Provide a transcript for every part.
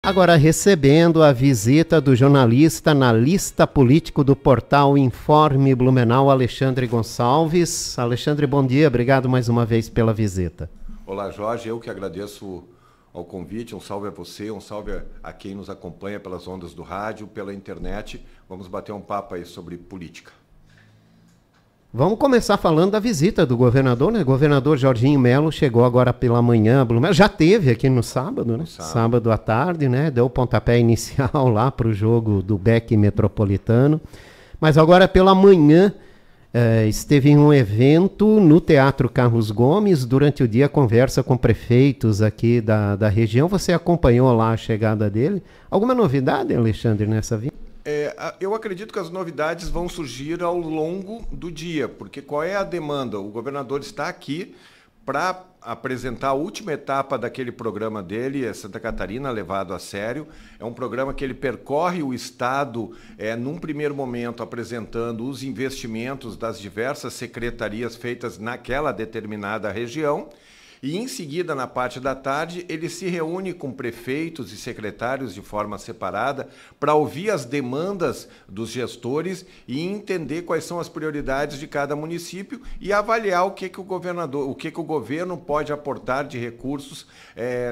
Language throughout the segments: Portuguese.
Agora recebendo a visita do jornalista, analista político do portal Informe Blumenau, Alexandre Gonçalves. Alexandre, bom dia, obrigado mais uma vez pela visita. Olá, Jorge, eu que agradeço ao convite, um salve a você, um salve a quem nos acompanha pelas ondas do rádio, pela internet. Vamos bater um papo aí sobre política. Vamos começar falando da visita do governador, né? O governador Jorginho Melo chegou agora pela manhã, já teve aqui no sábado, né? Sábado à tarde, né? Deu o pontapé inicial lá para o jogo do BEC Metropolitano. Mas agora pela manhã esteve em um evento no Teatro Carlos Gomes. Durante o dia conversa com prefeitos aqui da região. Você acompanhou lá a chegada dele? Alguma novidade, Alexandre, nessa vinda? Eu acredito que as novidades vão surgir ao longo do dia, porque qual é a demanda? O governador está aqui para apresentar a última etapa daquele programa dele, Santa Catarina Levado a Sério. É um programa que ele percorre o estado, num primeiro momento apresentando os investimentos das diversas secretarias feitas naquela determinada região. E em seguida, na parte da tarde, ele se reúne com prefeitos e secretários de forma separada para ouvir as demandas dos gestores e entender quais são as prioridades de cada município e avaliar o que o governo pode aportar de recursos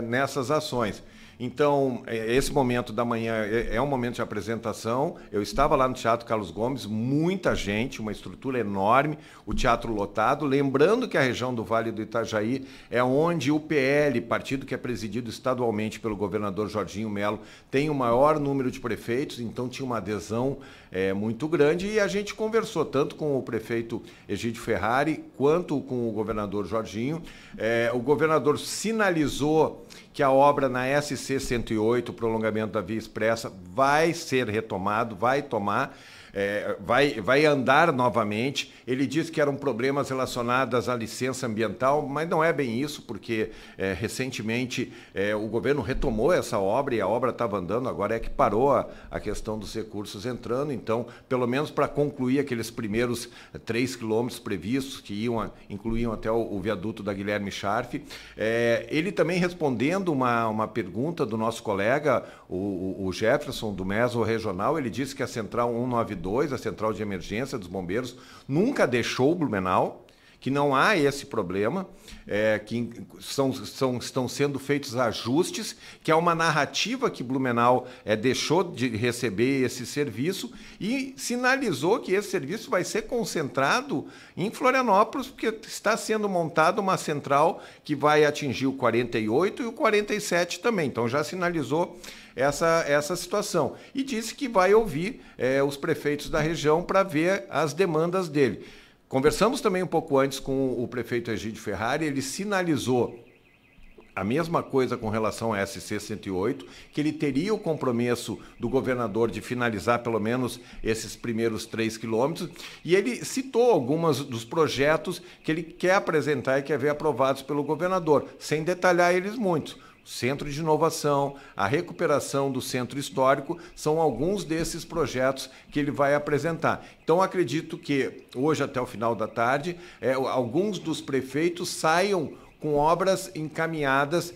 nessas ações. Então, esse momento da manhã é um momento de apresentação. Eu estava lá no Teatro Carlos Gomes, muita gente, uma estrutura enorme, o teatro lotado. Lembrando que a região do Vale do Itajaí é onde o PL, partido que é presidido estadualmente pelo governador Jorginho Melo, tem o maior número de prefeitos, então tinha uma adesão muito grande. E a gente conversou tanto com o prefeito Egídio Ferrari quanto com o governador Jorginho. O governador sinalizou que a obra na SC 108, o prolongamento da Via Expressa, vai ser retomado, vai andar novamente. Ele disse que eram problemas relacionados à licença ambiental, mas não é bem isso, porque recentemente o governo retomou essa obra e a obra estava andando, agora é que parou a questão dos recursos entrando. Então, pelo menos para concluir aqueles primeiros 3 quilômetros previstos, que incluíam até o viaduto da Guilherme Scharf. Ele também respondendo uma pergunta do nosso colega, o Jefferson, do Meso Regional, ele disse que a Central 192, a Central de Emergência dos Bombeiros, nunca deixou Blumenau, que não há esse problema, que estão sendo feitos ajustes, que é uma narrativa que Blumenau deixou de receber esse serviço e sinalizou que esse serviço vai ser concentrado em Florianópolis, porque está sendo montada uma central que vai atingir o 48 e o 47 também. Então já sinalizou essa situação. E disse que vai ouvir os prefeitos da região para ver as demandas dele. Conversamos também um pouco antes com o prefeito Egídio Ferrari, ele sinalizou a mesma coisa com relação à SC 108, que ele teria o compromisso do governador de finalizar pelo menos esses primeiros 3 quilômetros, e ele citou alguns dos projetos que ele quer apresentar e quer ver aprovados pelo governador, sem detalhar eles muito. Centro de Inovação, a recuperação do Centro Histórico, são alguns desses projetos que ele vai apresentar. Então, acredito que hoje, até o final da tarde, alguns dos prefeitos saiam com obras encaminhadas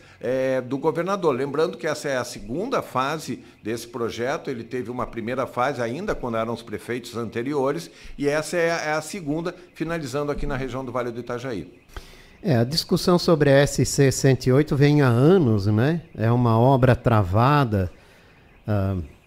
do governador. Lembrando que essa é a segunda fase desse projeto, ele teve uma primeira fase ainda quando eram os prefeitos anteriores, e essa é a segunda, finalizando aqui na região do Vale do Itajaí. A discussão sobre a SC 108 vem há anos, né? É uma obra travada,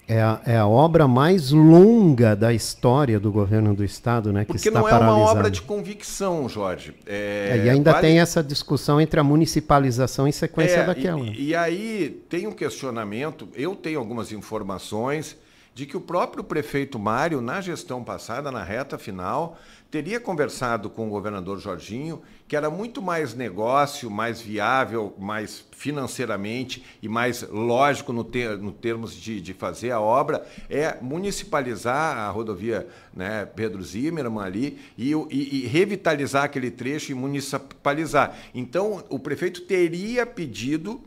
é a obra mais longa da história do governo do estado, né? Porque não é uma obra de convicção, Jorge. E ainda tem essa discussão entre a municipalização e sequência daquela. E aí tem um questionamento, eu tenho algumas informações de que o próprio prefeito Mário, na gestão passada, na reta final, teria conversado com o governador Jorginho, que era muito mais negócio, mais viável, mais financeiramente e mais lógico no termos de fazer a obra, municipalizar a rodovia, né, Pedro Zimmermann ali e revitalizar aquele trecho e municipalizar. Então, o prefeito teria pedido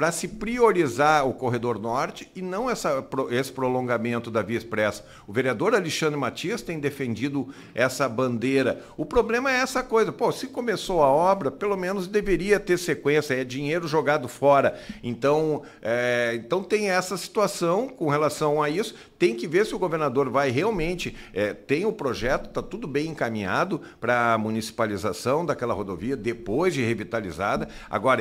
para se priorizar o corredor norte e não esse prolongamento da Via Expressa. O vereador Alexandre Matias tem defendido essa bandeira. O problema é essa coisa. Pô, se começou a obra, pelo menos deveria ter sequência, é dinheiro jogado fora. Então tem essa situação com relação a isso. Tem que ver se o governador vai realmente... tem o projeto, está tudo bem encaminhado para a municipalização daquela rodovia, depois de revitalizada. Agora,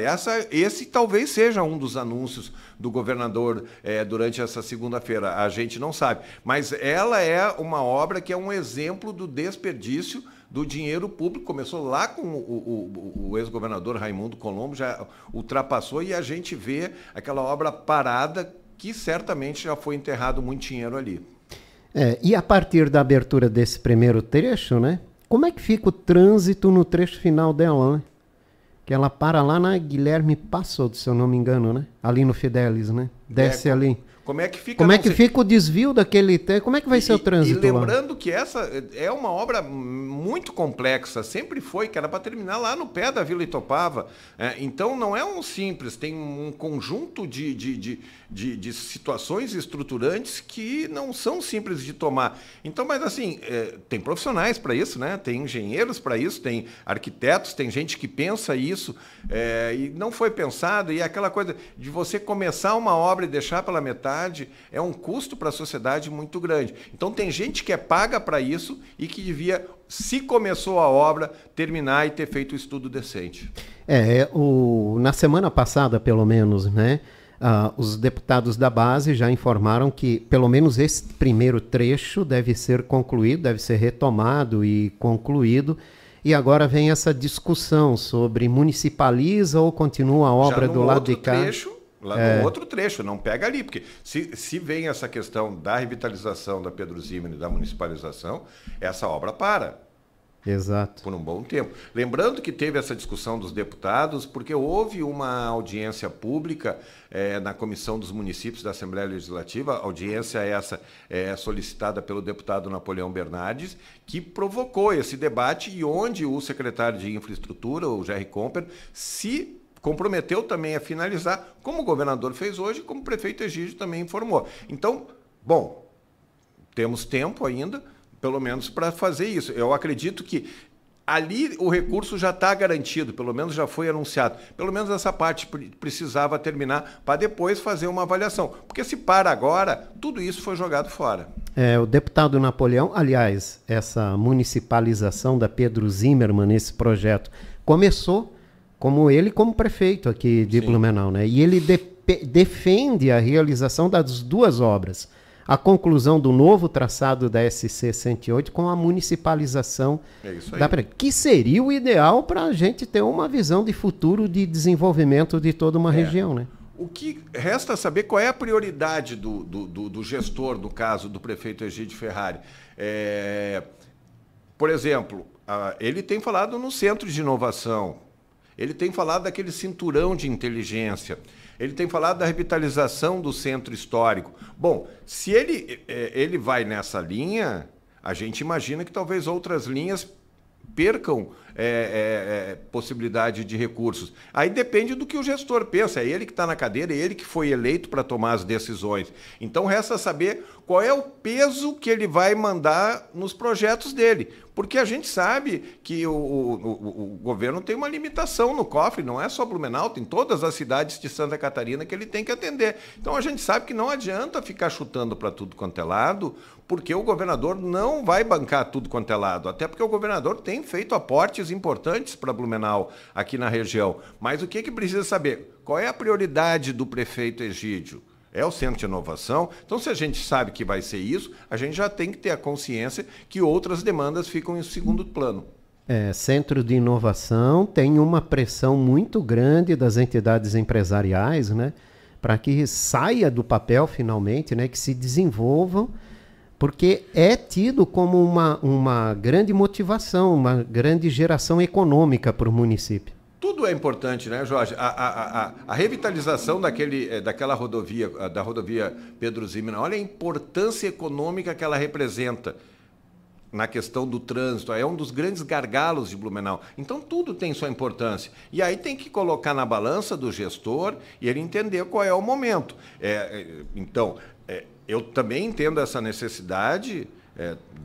esse talvez seja um dos anúncios do governador durante essa segunda-feira. A gente não sabe. Mas ela é uma obra que é um exemplo do desperdício do dinheiro público. Começou lá com o ex-governador Raimundo Colombo, já ultrapassou, e a gente vê aquela obra parada que certamente já foi enterrado muito dinheiro ali. E a partir da abertura desse primeiro trecho, né? Como é que fica o trânsito no trecho final dela, né? Que ela para lá na Guilherme Passot, se eu não me engano, né? Ali no Fidelis, né? Desce ali. Como é que fica? Como é que fica o desvio daquele... Como é que vai ser o trânsito lá? E lembrando que essa é uma obra muito complexa, sempre foi, que era para terminar lá no pé da Vila Itopava. Então não é um simples, tem um conjunto de situações estruturantes que não são simples de tomar. Então, mas assim, tem profissionais para isso, né? Tem engenheiros para isso, tem arquitetos, tem gente que pensa isso, e não foi pensado, e aquela coisa de você começar uma obra e deixar pela metade é um custo para a sociedade muito grande. Então tem gente que é paga para isso e que devia, se começou a obra, terminar e ter feito o estudo decente. Na semana passada, pelo menos, né? Os deputados da base já informaram que pelo menos esse primeiro trecho deve ser concluído, deve ser retomado e concluído. E agora vem essa discussão sobre municipaliza ou continua a obra do lado de cá. Lá no outro trecho, não pega ali, porque se vem essa questão da revitalização da Pedro Zimmermann e da municipalização, essa obra para. Exato. Por um bom tempo. Lembrando que teve essa discussão dos deputados, porque houve uma audiência pública na Comissão dos Municípios da Assembleia Legislativa, audiência essa solicitada pelo deputado Napoleão Bernardes, que provocou esse debate e onde o secretário de Infraestrutura, o Jerry Comper, se comprometeu também a finalizar, como o governador fez hoje, como o prefeito Egídio também informou. Então, bom, temos tempo ainda, pelo menos, para fazer isso. Eu acredito que ali o recurso já está garantido, pelo menos já foi anunciado. Pelo menos essa parte precisava terminar para depois fazer uma avaliação. Porque se para agora, tudo isso foi jogado fora. O deputado Napoleão, aliás, essa municipalização da Pedro Zimmermann, esse projeto, começou como prefeito aqui de Blumenau, né? E ele defende a realização das duas obras. A conclusão do novo traçado da SC 108 com a municipalização que seria o ideal para a gente ter uma visão de futuro de desenvolvimento de toda uma região, né? O que resta saber qual é a prioridade do gestor, no caso do prefeito Egídio Ferrari. Por exemplo, ele tem falado no centro de inovação, ele tem falado daquele cinturão de inteligência, ele tem falado da revitalização do centro histórico. Bom, se ele vai nessa linha, a gente imagina que talvez outras linhas percam possibilidade de recursos. Aí depende do que o gestor pensa, é ele que está na cadeira, é ele que foi eleito para tomar as decisões. Então resta saber qual é o peso que ele vai mandar nos projetos dele. Porque a gente sabe que o governo tem uma limitação no cofre, não é só Blumenau, tem todas as cidades de Santa Catarina que ele tem que atender. Então a gente sabe que não adianta ficar chutando para tudo quanto é lado, porque o governador não vai bancar tudo quanto é lado, até porque o governador tem feito aportes importantes para Blumenau aqui na região. Mas o que precisa saber? Qual é a prioridade do prefeito Egídio? É o centro de inovação. Então, se a gente sabe que vai ser isso, a gente já tem que ter a consciência que outras demandas ficam em segundo plano. Centro de inovação tem uma pressão muito grande das entidades empresariais, né, para que saia do papel finalmente, né, que se desenvolvam, porque é tido como uma grande motivação, uma grande geração econômica para o município. Tudo é importante, né, Jorge? A revitalização daquela rodovia, da rodovia Pedro Zimmermann, olha a importância econômica que ela representa. na questão do trânsito, é um dos grandes gargalos de Blumenau. Então, tudo tem sua importância. E aí tem que colocar na balança do gestor e ele entender qual é o momento. Então, eu também entendo essa necessidade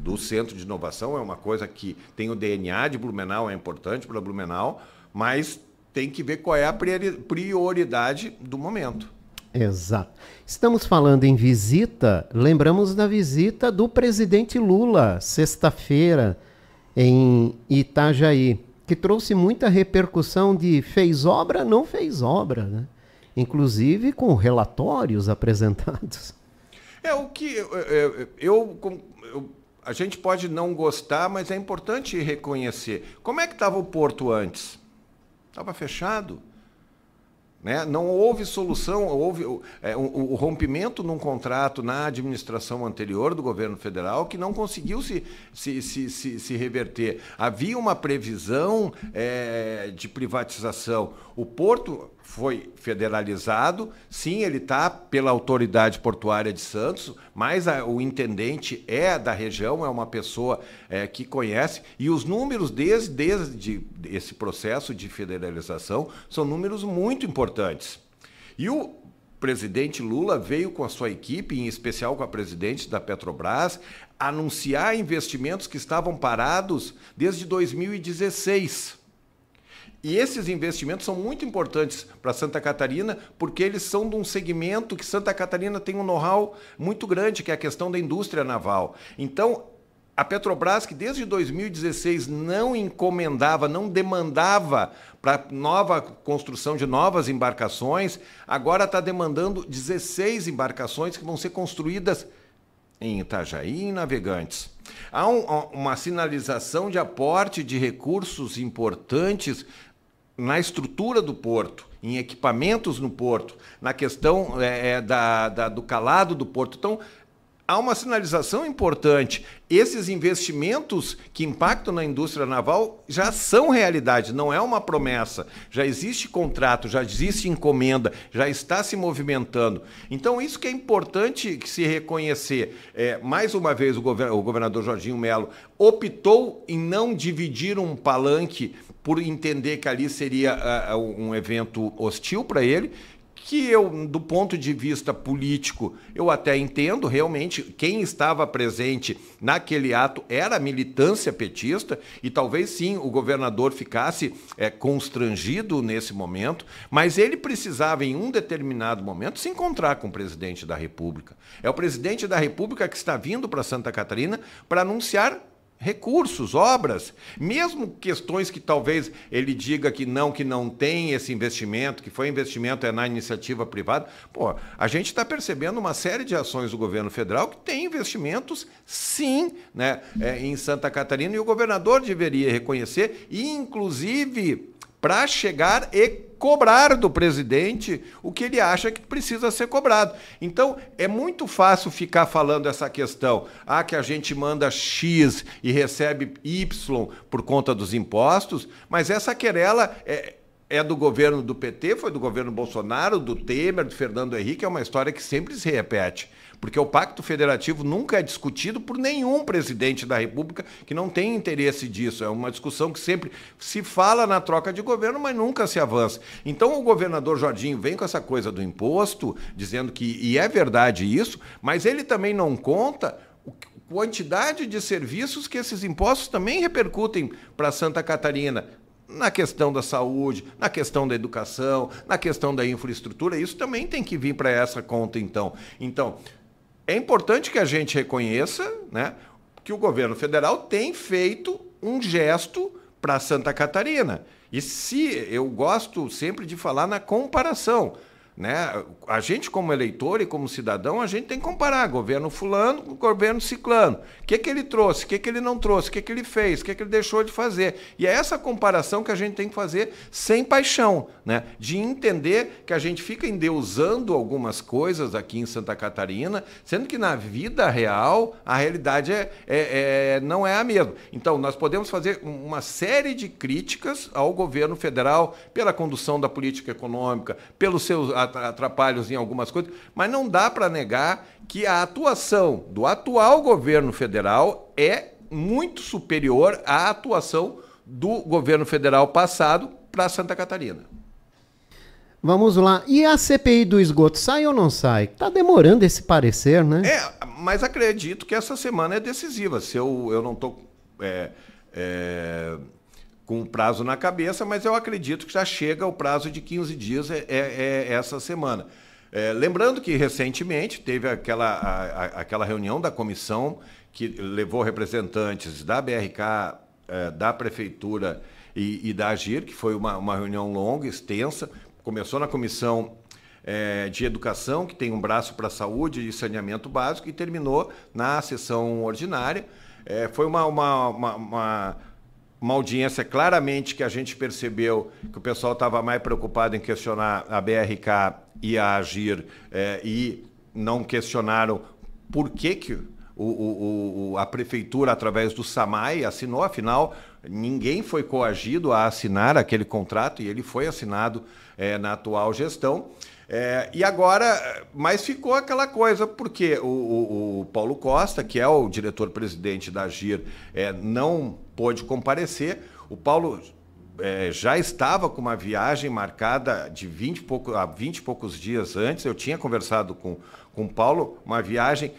do Centro de Inovação, é uma coisa que tem o DNA de Blumenau, é importante para Blumenau, mas tem que ver qual é a prioridade do momento. Exato. Estamos falando em visita, lembramos da visita do presidente Lula, sexta-feira, em Itajaí, que trouxe muita repercussão de fez obra, não fez obra, né? Inclusive com relatórios apresentados. O que a gente pode não gostar, mas é importante reconhecer. Como é que estava o porto antes? Estava fechado. Né? Não houve solução, houve o rompimento num contrato na administração anterior do governo federal que não conseguiu se reverter. Havia uma previsão de privatização. O porto foi federalizado, sim, ele está pela autoridade portuária de Santos, mas o intendente é da região, é uma pessoa que conhece, e os números desde esse processo de federalização são números muito importantes. E o presidente Lula veio com a sua equipe, em especial com a presidente da Petrobras, anunciar investimentos que estavam parados desde 2016. E esses investimentos são muito importantes para Santa Catarina, porque eles são de um segmento que Santa Catarina tem um know-how muito grande, que é a questão da indústria naval. Então, a Petrobras, que desde 2016 não encomendava, não demandava para nova construção de novas embarcações, agora está demandando 16 embarcações que vão ser construídas em Itajaí e em Navegantes. Há uma sinalização de aporte de recursos importantes na estrutura do porto, em equipamentos no porto, na questão do calado do porto. Então, há uma sinalização importante. Esses investimentos que impactam na indústria naval já são realidade, não é uma promessa. Já existe contrato, já existe encomenda, já está se movimentando. Então, isso que é importante se reconhecer. Mais uma vez, o governador Jorginho Mello optou em não dividir um palanque por entender que ali seria um evento hostil para ele, que eu, do ponto de vista político, eu até entendo, realmente, quem estava presente naquele ato era a militância petista, e talvez sim o governador ficasse constrangido nesse momento, mas ele precisava, em um determinado momento, se encontrar com o presidente da República. É o presidente da República que está vindo para Santa Catarina para anunciar recursos, obras, mesmo questões que talvez ele diga que não tem esse investimento, que foi investimento na iniciativa privada. A gente está percebendo uma série de ações do governo federal que tem investimentos, sim, né, em Santa Catarina, e o governador deveria reconhecer, e inclusive para chegar e cobrar do presidente o que ele acha que precisa ser cobrado. Então, é muito fácil ficar falando essa questão, que a gente manda X e recebe Y por conta dos impostos, mas essa querela é do governo do PT, foi do governo Bolsonaro, do Temer, do Fernando Henrique, é uma história que sempre se repete. Porque o Pacto Federativo nunca é discutido por nenhum presidente da República que não tem interesse disso. É uma discussão que sempre se fala na troca de governo, mas nunca se avança. Então o governador Jorginho vem com essa coisa do imposto, dizendo que, e é verdade isso, mas ele também não conta a quantidade de serviços que esses impostos também repercutem para Santa Catarina. Na questão da saúde, na questão da educação, na questão da infraestrutura, isso também tem que vir para essa conta, então. Então, é importante que a gente reconheça, né, que o governo federal tem feito um gesto para Santa Catarina. E se eu gosto sempre de falar na comparação, né? A gente, como eleitor e como cidadão, a gente tem que comparar governo fulano com governo ciclano. O que ele trouxe, o que ele não trouxe, o que ele fez, o que ele deixou de fazer. E é essa comparação que a gente tem que fazer sem paixão, né? De entender que a gente fica endeusando algumas coisas aqui em Santa Catarina, sendo que na vida real a realidade não é a mesma. Então, nós podemos fazer uma série de críticas ao governo federal pela condução da política econômica, pelos seus atrapalhos em algumas coisas, mas não dá para negar que a atuação do atual governo federal é muito superior à atuação do governo federal passado para Santa Catarina. Vamos lá. E a CPI do esgoto, sai ou não sai? Está demorando esse parecer, né? Mas acredito que essa semana é decisiva. Se eu não estou com o prazo na cabeça, mas eu acredito que já chega o prazo de 15 dias essa semana. Lembrando que recentemente teve aquela reunião da comissão que levou representantes da BRK, da Prefeitura e da AGIR, que foi uma reunião longa, extensa. Começou na comissão de educação, que tem um braço para saúde e saneamento básico, e terminou na sessão ordinária. Foi uma audiência claramente que a gente percebeu que o pessoal estava mais preocupado em questionar a BRK e a AGIR e não questionaram por que a Prefeitura, através do SAMAI, assinou. Afinal, ninguém foi coagido a assinar aquele contrato e ele foi assinado na atual gestão. E agora, mas ficou aquela coisa, porque o Paulo Costa, que é o diretor-presidente da AGIR, não pôde comparecer. O Paulo já estava com uma viagem marcada há 20 e poucos dias antes. Eu tinha conversado com o Paulo, uma viagem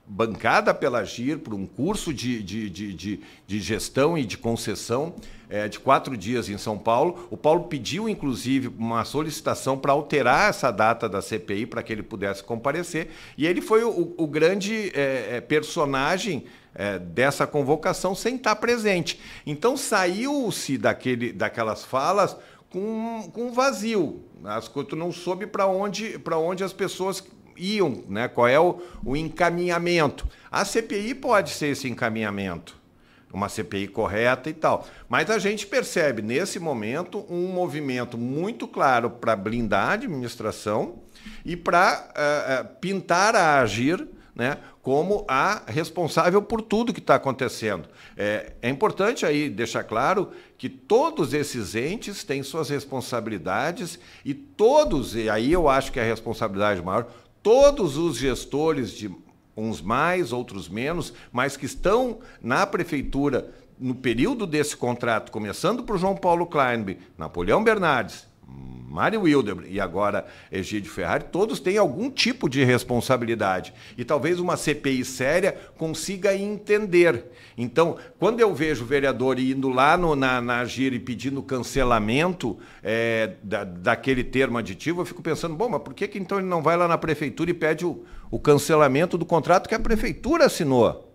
bancada pela AGIR por um curso de gestão e de concessão de 4 dias em São Paulo. O Paulo pediu, inclusive, uma solicitação para alterar essa data da CPI para que ele pudesse comparecer, e ele foi o grande personagem dessa convocação sem estar presente. Então saiu-se daquelas falas com um vazio. Tu não soube para onde as pessoas iam, né? Qual é o encaminhamento. A CPI pode ser esse encaminhamento, uma CPI correta e tal, mas a gente percebe nesse momento um movimento muito claro para blindar a administração e para pintar a AGIR, né, como a responsável por tudo que está acontecendo. É importante aí deixar claro que todos esses entes têm suas responsabilidades e todos, e aí eu acho que é a responsabilidade maior, todos os gestores, de uns mais, outros menos, mas que estão na prefeitura no período desse contrato, começando por João Paulo Kleinby, Napoleão Bernardes, Mário Wilder e agora Egídio Ferrari, todos têm algum tipo de responsabilidade. E talvez uma CPI séria consiga entender. Então, quando eu vejo o vereador indo lá na AGIR e pedindo cancelamento daquele termo aditivo, eu fico pensando, bom, mas por que então ele não vai lá na prefeitura e pede o cancelamento do contrato que a prefeitura assinou?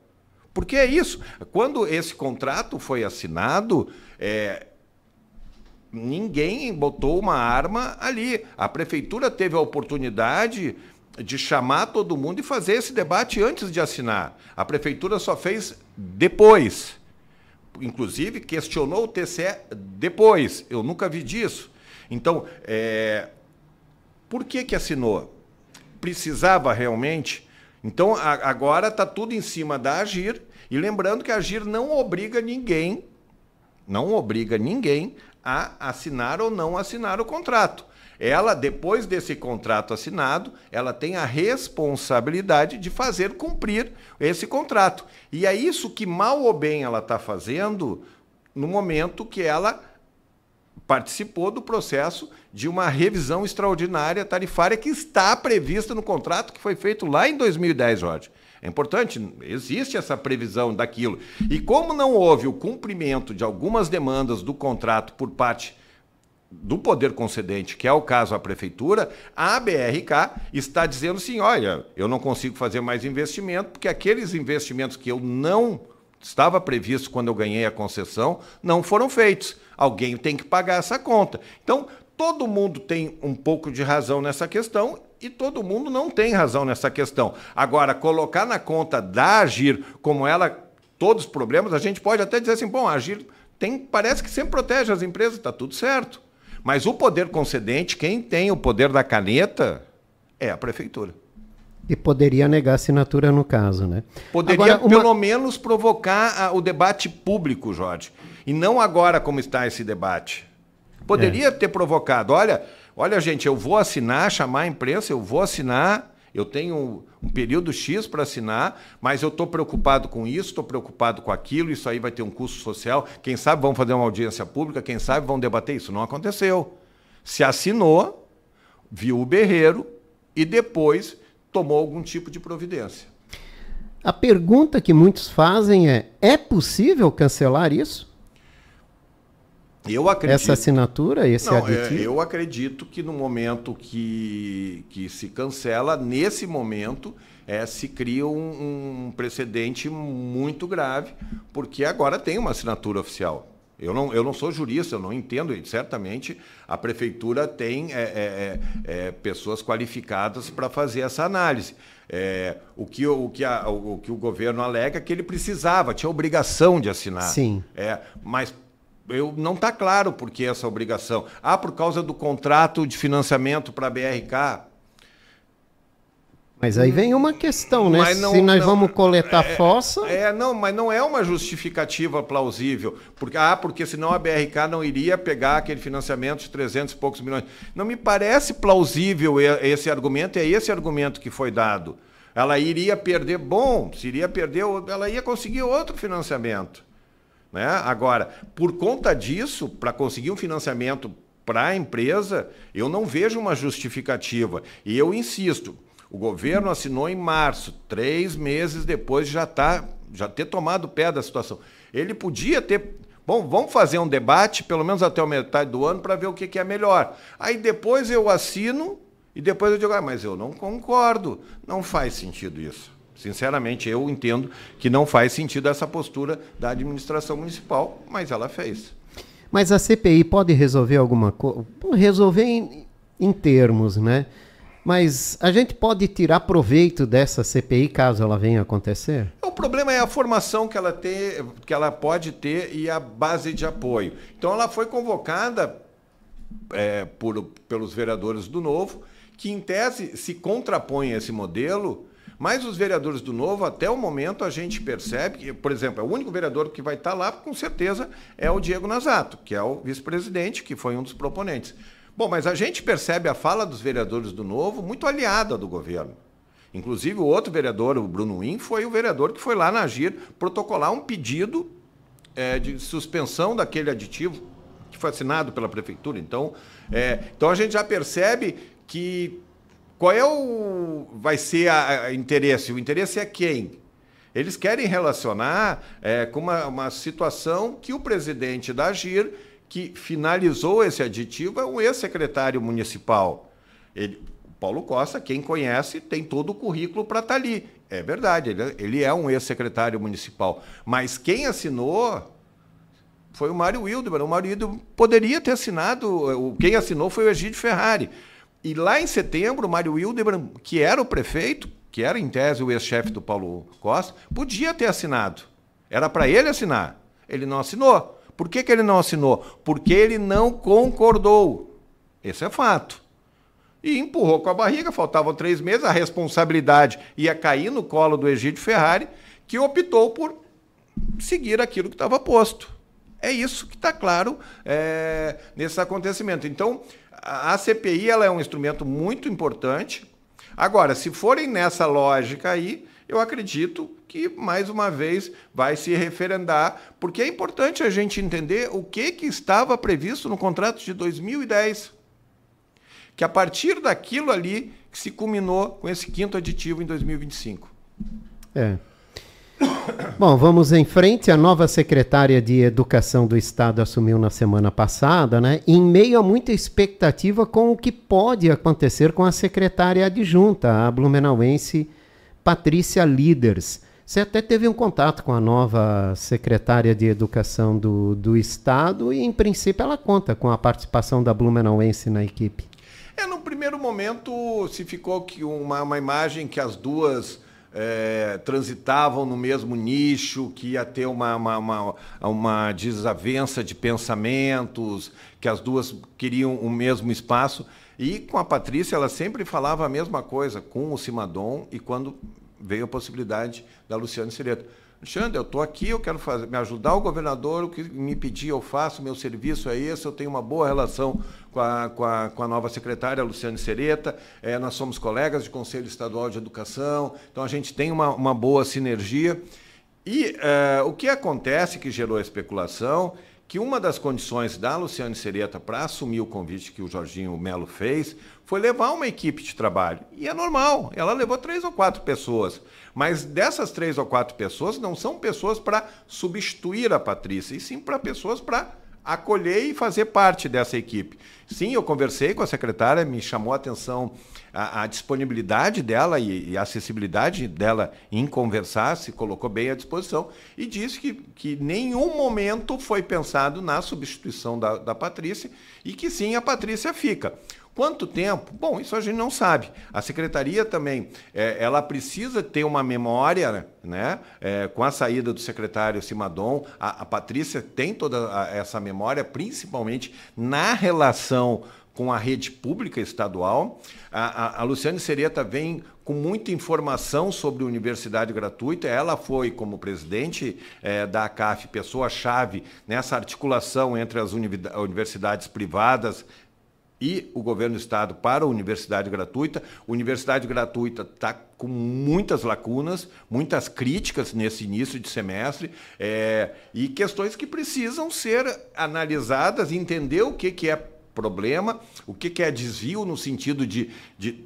Porque é isso. Quando esse contrato foi assinado, ninguém botou uma arma ali. A prefeitura teve a oportunidade de chamar todo mundo e fazer esse debate antes de assinar. A prefeitura só fez depois. Inclusive, questionou o TCE depois. Eu nunca vi disso. Então, por que assinou? Precisava realmente? Então, agora está tudo em cima da AGIR. E lembrando que a AGIR não obriga ninguém a assinar ou não assinar o contrato. Ela, depois desse contrato assinado, ela tem a responsabilidade de fazer cumprir esse contrato. E é isso que, mal ou bem, ela está fazendo no momento que ela participou do processo de uma revisão extraordinária tarifária que está prevista no contrato que foi feito lá em 2010, Jorge. É importante, existe essa previsão daquilo. E como não houve o cumprimento de algumas demandas do contrato por parte do poder concedente, que é o caso a prefeitura, a BRK está dizendo assim, olha, eu não consigo fazer mais investimento, porque aqueles investimentos que eu não estava previsto quando eu ganhei a concessão não foram feitos. Alguém tem que pagar essa conta. Então, todo mundo tem um pouco de razão nessa questão e todo mundo não tem razão nessa questão. Agora, colocar na conta da AGIR como ela, todos os problemas, a gente pode até dizer assim, bom, a AGIR parece que sempre protege as empresas, está tudo certo. Mas o poder concedente, quem tem o poder da caneta, é a prefeitura. E poderia negar assinatura no caso, né? Poderia, agora, pelo menos, provocar o debate público, Jorge. E não agora como está esse debate. Poderia ter provocado, olha, gente, eu vou assinar, chamar a imprensa, eu vou assinar, eu tenho um período X para assinar, mas eu estou preocupado com isso, estou preocupado com aquilo, isso aí vai ter um custo social, quem sabe vão fazer uma audiência pública, quem sabe vão debater isso. Não aconteceu. Se assinou, viu o berreiro e depois tomou algum tipo de providência. A pergunta que muitos fazem é possível cancelar isso? Eu acredito, essa assinatura, esse aditivo? Eu acredito que no momento que se cancela, nesse momento, se cria um precedente muito grave, porque agora tem uma assinatura oficial. Eu não sou jurista, eu não entendo, e certamente a prefeitura tem pessoas qualificadas para fazer essa análise. O que o governo alega é que ele precisava, tinha obrigação de assinar. Sim. Mas não está claro por que essa obrigação. Por causa do contrato de financiamento para a BRK. Mas aí vem uma questão, né? Se nós vamos coletar fossa... mas não é uma justificativa plausível. Porque senão a BRK não iria pegar aquele financiamento de 300 e poucos milhões. Não me parece plausível esse argumento, é esse argumento que foi dado. Ela iria perder, se iria perder, ela ia conseguir outro financiamento. Né? Agora, por conta disso, para conseguir um financiamento para a empresa, eu não vejo uma justificativa. E eu insisto, o governo assinou em março, 3 meses depois de já ter tomado pé da situação. Ele podia ter... vamos fazer um debate, pelo menos até a metade do ano, para ver o que é melhor. Aí depois eu assino e depois eu digo, mas eu não concordo. Não faz sentido isso. Sinceramente, eu entendo que não faz sentido essa postura da administração municipal, mas ela fez. Mas a CPI pode resolver alguma coisa? Resolver em termos, né? Mas a gente pode tirar proveito dessa CPI caso ela venha a acontecer? O problema é a formação que ela pode ter e a base de apoio. Então, ela foi convocada pelos vereadores do Novo, que, em tese, se contrapõem a esse modelo. Mas os vereadores do Novo, até o momento, a gente percebe que, por exemplo, o único vereador que vai estar lá, com certeza, é o Diego Nazato, que é o vice-presidente, que foi um dos proponentes. Mas a gente percebe a fala dos vereadores do Novo muito aliada do governo. Inclusive, o outro vereador, o Bruno Win, foi o vereador que foi lá na AGIR protocolar um pedido de suspensão daquele aditivo que foi assinado pela prefeitura. Então a gente já percebe que... Qual vai ser o interesse? O interesse é quem? Eles querem relacionar com uma situação que o presidente da AGIR, que finalizou esse aditivo, é um ex-secretário municipal. Paulo Costa, quem conhece, tem todo o currículo para estar ali. É verdade, ele é um ex-secretário municipal. Mas quem assinou foi o Mário Wildemann. O Mário Wildemann poderia ter assinado, quem assinou foi o Egídio Ferrari. E lá em setembro, o Mário Wildemann, que era o prefeito, que era em tese o ex-chefe do Paulo Costa, podia ter assinado. Era para ele assinar. Ele não assinou. Por que ele não assinou? Porque ele não concordou. Esse é fato. E empurrou com a barriga, faltavam 3 meses, a responsabilidade ia cair no colo do Egídio Ferrari, que optou por seguir aquilo que estava posto. É isso que está claro nesse acontecimento. Então, a CPI ela é um instrumento muito importante. Agora, se forem nessa lógica aí, eu acredito que, mais uma vez, vai se referendar, porque é importante a gente entender o que estava previsto no contrato de 2010. Que a partir daquilo ali que se culminou com esse 5º aditivo em 2025. Bom, vamos em frente. A nova secretária de Educação do Estado assumiu na semana passada, né? Em meio a muita expectativa com o que pode acontecer com a secretária adjunta, a blumenauense Patrícia Liders. Você até teve um contato com a nova secretária de Educação do Estado e, em princípio, ela conta com a participação da blumenauense na equipe. No primeiro momento, se ficou uma imagem que as duas transitavam no mesmo nicho, que ia ter uma desavença de pensamentos, que as duas queriam o mesmo espaço. E com a Patrícia, ela sempre falava a mesma coisa, com o Simadon e quando veio a possibilidade da Luciane Cireto. Alexandre, eu estou aqui, eu quero me ajudar o governador, o que me pedir eu faço, meu serviço é esse, eu tenho uma boa relação com a nova secretária, Luciane Sereta, nós somos colegas de Conselho Estadual de Educação, então a gente tem uma boa sinergia. E o que acontece que gerou a especulação, que uma das condições da Luciane Sereta para assumir o convite que o Jorginho Melo fez foi levar uma equipe de trabalho. E é normal, ela levou 3 ou 4 pessoas. Mas dessas 3 ou 4 pessoas não são pessoas para substituir a Patrícia, e sim para pessoas para acolher e fazer parte dessa equipe. Sim, eu conversei com a secretária, me chamou a atenção a disponibilidade dela e a acessibilidade dela em conversar, se colocou bem à disposição, e disse que nenhum momento foi pensado na substituição da Patrícia, e que sim, a Patrícia fica. Quanto tempo? Bom, isso a gente não sabe. A secretaria também, ela precisa ter uma memória, né? Com a saída do secretário Simadon, a Patrícia tem toda essa memória, principalmente na relação com a rede pública estadual. A Luciane Sereta vem com muita informação sobre universidade gratuita. Ela foi, como presidente da ACAF, pessoa-chave nessa articulação entre as universidades privadas e o governo do estado para a universidade gratuita. A universidade gratuita está com muitas lacunas, muitas críticas nesse início de semestre, e questões que precisam ser analisadas, entender o que é problema, o que é desvio no sentido de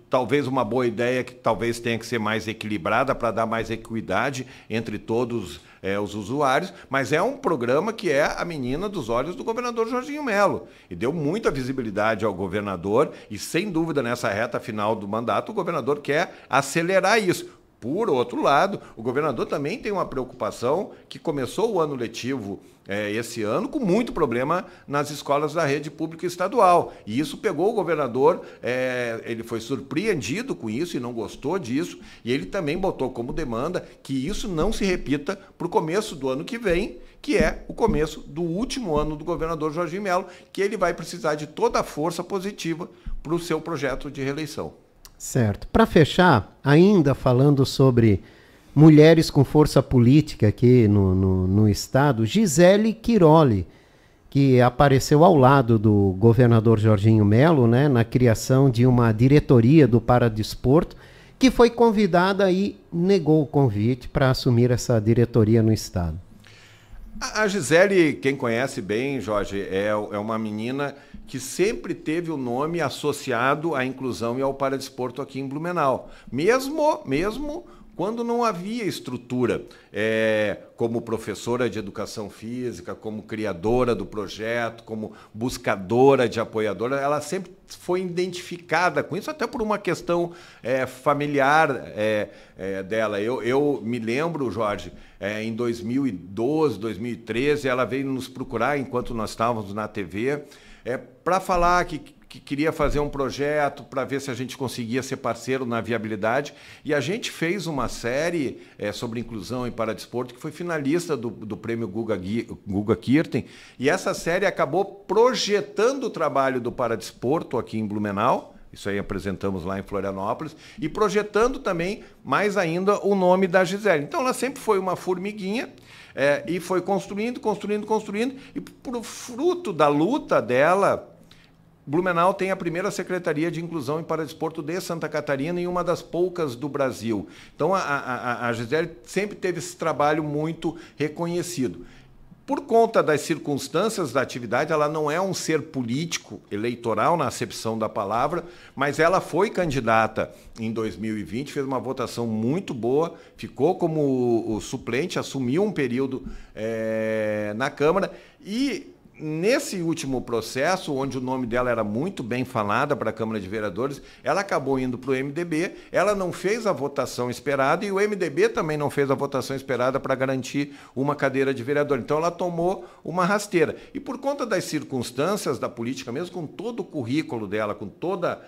talvez uma boa ideia que talvez tenha que ser mais equilibrada para dar mais equidade entre todos os usuários, mas é um programa que é a menina dos olhos do governador Jorginho Melo, e deu muita visibilidade ao governador, e sem dúvida nessa reta final do mandato o governador quer acelerar isso. Por outro lado, o governador também tem uma preocupação que começou o ano letivo esse ano com muito problema nas escolas da rede pública estadual. E isso pegou o governador, ele foi surpreendido com isso e não gostou disso, e ele também botou como demanda que isso não se repita para o começo do ano que vem, que é o começo do último ano do governador Jorginho Melo, que ele vai precisar de toda a força positiva para o seu projeto de reeleição. Certo. Para fechar, ainda falando sobre mulheres com força política aqui no estado, Gisele Quiroli, que apareceu ao lado do governador Jorginho Melo, né, na criação de uma diretoria do Paradesporto, que foi convidada e negou o convite para assumir essa diretoria no estado. A Gisele, quem conhece bem, Jorge, é uma menina que sempre teve o nome associado à inclusão e ao paradesporto aqui em Blumenau. Mesmo quando não havia estrutura, como professora de educação física, como criadora do projeto, como buscadora de apoiadora, ela sempre foi identificada com isso, até por uma questão familiar dela. Eu me lembro, Jorge, em 2012, 2013, ela veio nos procurar enquanto nós estávamos na TV, para falar que queria fazer um projeto para ver se a gente conseguia ser parceiro na viabilidade, e a gente fez uma série sobre inclusão e paradesporto que foi finalista do prêmio Guga Kirten, e essa série acabou projetando o trabalho do paradesporto aqui em Blumenau. Isso aí apresentamos lá em Florianópolis, e projetando também, mais ainda, o nome da Gisele. Então, ela sempre foi uma formiguinha, e foi construindo, e por fruto da luta dela, Blumenau tem a primeira Secretaria de Inclusão e Paradesporto de Santa Catarina e uma das poucas do Brasil. Então, a Gisele sempre teve esse trabalho muito reconhecido. Por conta das circunstâncias da atividade, ela não é um ser político eleitoral na acepção da palavra, mas ela foi candidata em 2020, fez uma votação muito boa, ficou como o suplente, assumiu um período na Câmara, e nesse último processo, onde o nome dela era muito bem falado para a Câmara de Vereadores, ela acabou indo para o MDB, ela não fez a votação esperada, e o MDB também não fez a votação esperada para garantir uma cadeira de vereador. Então ela tomou uma rasteira. E por conta das circunstâncias da política, mesmo com todo o currículo dela, com toda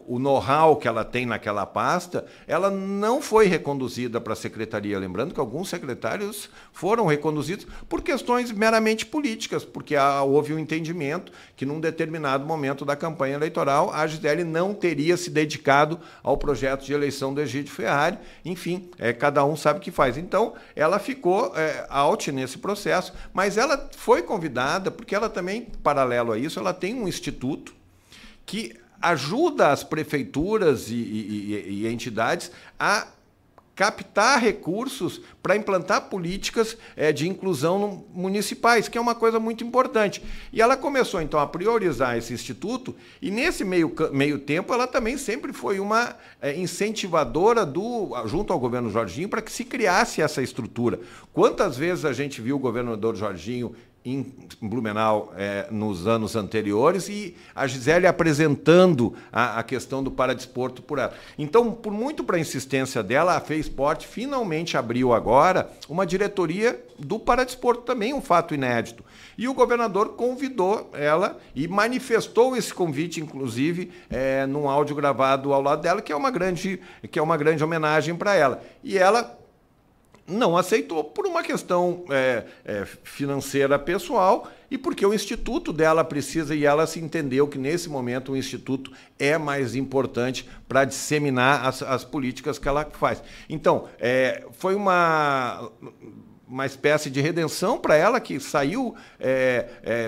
o know-how que ela tem naquela pasta, ela não foi reconduzida para a secretaria. Lembrando que alguns secretários foram reconduzidos por questões meramente políticas. políticas, porque houve um entendimento que num determinado momento da campanha eleitoral a Gisele não teria se dedicado ao projeto de eleição do Egídio Ferrari. Enfim, cada um sabe o que faz. Então, ela ficou out nesse processo, mas ela foi convidada, porque ela também, paralelo a isso, ela tem um instituto que ajuda as prefeituras e entidades a captar recursos para implantar políticas de inclusão municipais, que é uma coisa muito importante. E ela começou, então, a priorizar esse instituto, e nesse meio tempo ela também sempre foi uma incentivadora junto ao governo Jorginho para que se criasse essa estrutura. Quantas vezes a gente viu o governador Jorginho em Blumenau nos anos anteriores e a Gisele apresentando a questão do paradesporto por ela. Então, por muito para a insistência dela, a FESPORT finalmente abriu agora uma diretoria do paradesporto, também um fato inédito. E o governador convidou ela e manifestou esse convite, inclusive, num áudio gravado ao lado dela, que é uma grande homenagem para ela. E ela não aceitou por uma questão financeira pessoal e porque o instituto dela precisa, e ela se entendeu que nesse momento o instituto é mais importante para disseminar as políticas que ela faz. Então, foi uma espécie de redenção para ela, que saiu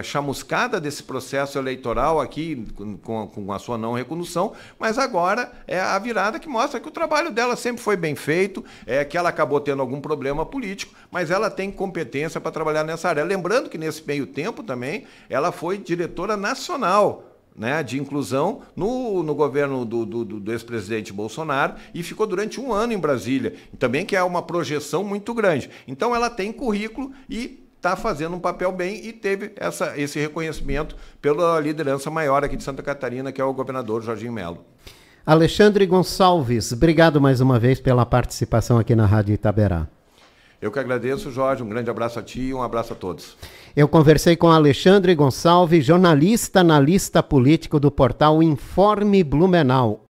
chamuscada desse processo eleitoral aqui, com a sua não recondução, mas agora é a virada que mostra que o trabalho dela sempre foi bem feito, que ela acabou tendo algum problema político, mas ela tem competência para trabalhar nessa área. Lembrando que nesse meio tempo também, ela foi diretora nacional, né, de inclusão no governo do ex-presidente Bolsonaro e ficou durante 1 ano em Brasília, também que é uma projeção muito grande. Então ela tem currículo e está fazendo um papel bem e teve esse reconhecimento pela liderança maior aqui de Santa Catarina, que é o governador Jorginho Melo. Alexandre Gonçalves, obrigado mais uma vez pela participação aqui na Rádio Itaberá. Eu que agradeço, Jorge, um grande abraço a ti e um abraço a todos. Eu conversei com Alexandre Gonçalves, jornalista, analista político do portal Informe Blumenau.